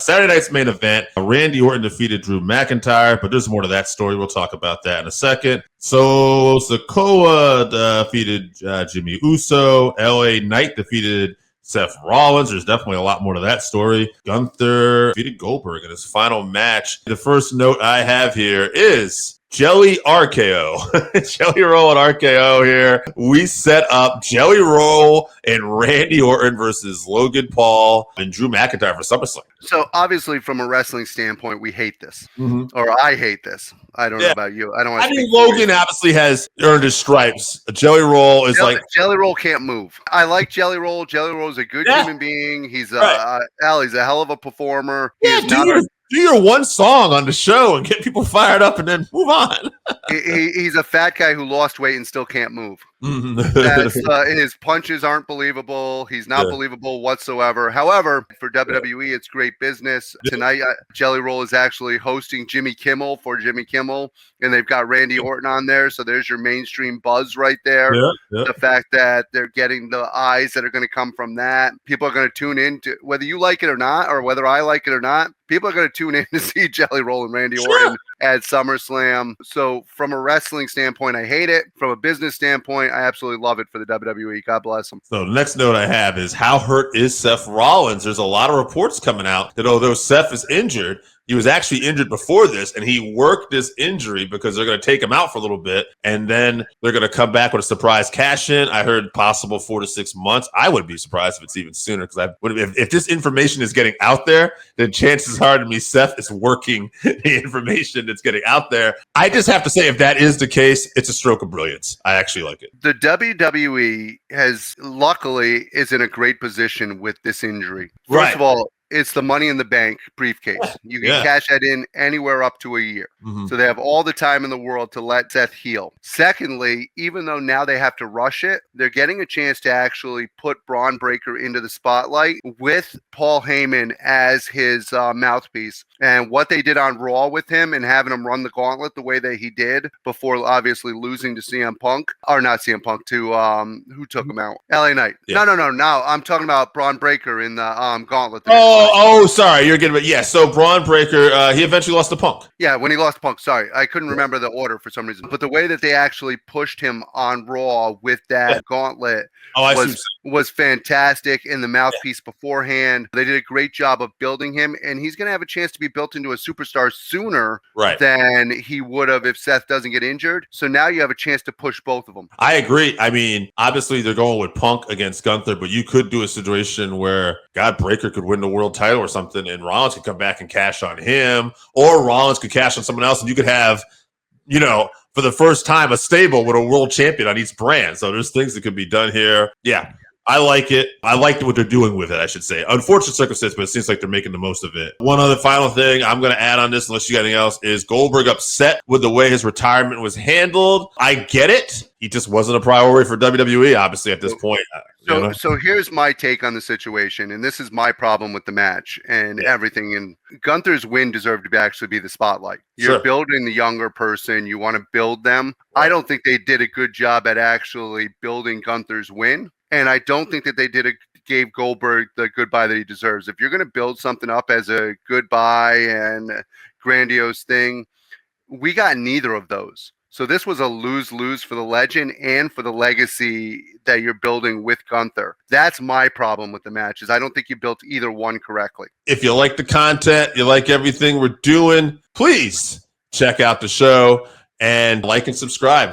Saturday night's main event, Randy Orton defeated Drew McIntyre, but there's more to that story. We'll talk about that in a second. So Sikoa defeated Jimmy Uso. LA Knight defeated Seth Rollins. There's definitely a lot more to that story. Gunther defeated Goldberg in his final match. The first note I have here is Jelly RKO. Jelly Roll and RKO here. We set up Jelly Roll and Randy Orton versus Logan Paul and Drew McIntyre for SummerSlam. So obviously from a wrestling standpoint, we hate this. Or I hate this. I don't know about you. I mean, Logan obviously has earned his stripes. Jelly Roll is Jelly Roll can't move. I like Jelly Roll. Jelly Roll is a good human being. He's he's a hell of a performer. Yeah, do your one song on the show and get people fired up and then move on. He's a fat guy who lost weight and still can't move. His punches aren't believable. He's not believable whatsoever. However, for WWE, it's great business. Tonight, Jelly Roll is actually hosting Jimmy Kimmel for Jimmy Kimmel, and they've got Randy Orton on there. So there's your mainstream buzz right there. The fact that they're getting the eyes that are going to come from that. People are going to tune in to, whether you like it or not, or whether I like it or not, people are going to tune in to see Jelly Roll and Randy Orton at SummerSlam. So from a wrestling standpoint, I hate it. From a business standpoint, I absolutely love it for the WWE. God bless them. So the next note I have is, how hurt is Seth Rollins? There's a lot of reports coming out that although Seth is injured, he was actually injured before this, and he worked this injury because they're going to take him out for a little bit, and then they're going to come back with a surprise cash-in. I heard possible 4 to 6 months. I wouldn't be surprised if it's even sooner, because if this information is getting out there, then chances are to me Seth is working the information that's getting out there. I just have to say, if that is the case, it's a stroke of brilliance. I actually like it. The WWE luckily is in a great position with this injury. First of all, it's the Money in the Bank briefcase. You can cash that in anywhere up to a year. So they have all the time in the world to let Seth heal. Secondly, even though now they have to rush it, they're getting a chance to actually put Braun Breaker into the spotlight with Paul Heyman as his mouthpiece. And what they did on Raw with him and having him run the gauntlet the way that he did before obviously losing to CM Punk, or not CM Punk, to who took him out? LA Knight. No. I'm talking about Braun Breaker in the gauntlet. Sorry. You're getting it. So Braun Breaker, he eventually lost to Punk. Yeah, when he lost to Punk. Sorry, I couldn't remember the order for some reason. But the way that they actually pushed him on Raw with that gauntlet was fantastic. In the mouthpiece beforehand, they did a great job of building him, and he's going to have a chance to be built into a superstar sooner than he would have if Seth doesn't get injured. So now you have a chance to push both of them. I agree. I mean, obviously they're going with Punk against Gunther, but you could do a situation where Breaker could win the world title or something, and Rollins could come back and cash on him, or Rollins could cash on someone else, and you could have, for the first time, a stable with a world champion on each brand. So there's things that could be done here. Yeah. I like it. I like what they're doing with it, I should say. Unfortunate circumstance, but it seems like they're making the most of it. One other final thing I'm going to add on this, unless you got anything else, is Goldberg upset with the way his retirement was handled. I get it. He just wasn't a priority for WWE, obviously, at this point. So here's my take on the situation, and this is my problem with the match and everything. And Gunther's win deserved to actually be the spotlight. You're building the younger person. You want to build them. I don't think they did a good job at actually building Gunther's win. And I don't think that they gave Goldberg the goodbye that he deserves. If you're going to build something up as a goodbye and grandiose thing, we got neither of those. So this was a lose-lose for the legend and for the legacy that you're building with Gunther. That's my problem with the match, is I don't think you built either one correctly. If you like the content, you like everything we're doing, please check out the show and like and subscribe.